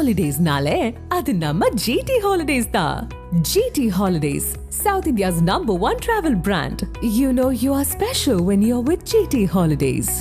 ஹாலிடேஸ்னாலே அது நம்ம ஜிடி ஹாலிடேஸ் தான். GT holidays, South India's #1 travel brand. You know you are special when you're with GT Holidays.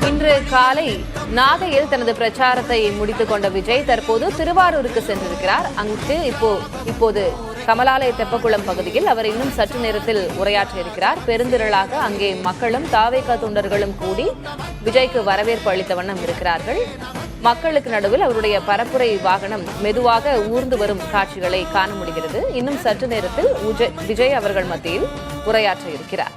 இன்று காலை நாகையில் தனது பிரச்சாரத்தை முடித்துக் கொண்ட விஜய் தற்போது திருவாரூருக்கு சென்றிருக்கிறார். அங்கு இப்போது கமலாலய தெப்பக்குளம் பகுதியில் அவர் இன்னும் சற்று நேரத்தில் உரையாற்ற இருக்கிறார். பெருந்திரளாக அங்கே மக்களும் தாவேகா தொண்டர்களும் கூடி விஜய்க்கு வரவேற்பு அளித்த வண்ணம் இருக்கிறார்கள். மக்களுக்கு நடுவில் அவருடைய பரப்புரை வாகனம் மெதுவாக ஊர்ந்து வரும் காட்சிகளை காண முடிகிறது. இன்னும் சற்று நேரத்தில் விஜய் அவர்கள் மத்தியில் உரையாற்ற இருக்கிறார்.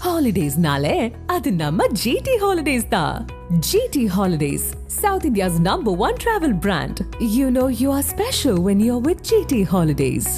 ஹாலிடேஸ்னாலே அது நம்ம GT Holidays தான். GT Holidays, South India's #1 travel brand. You know you are special when you're with GT Holidays.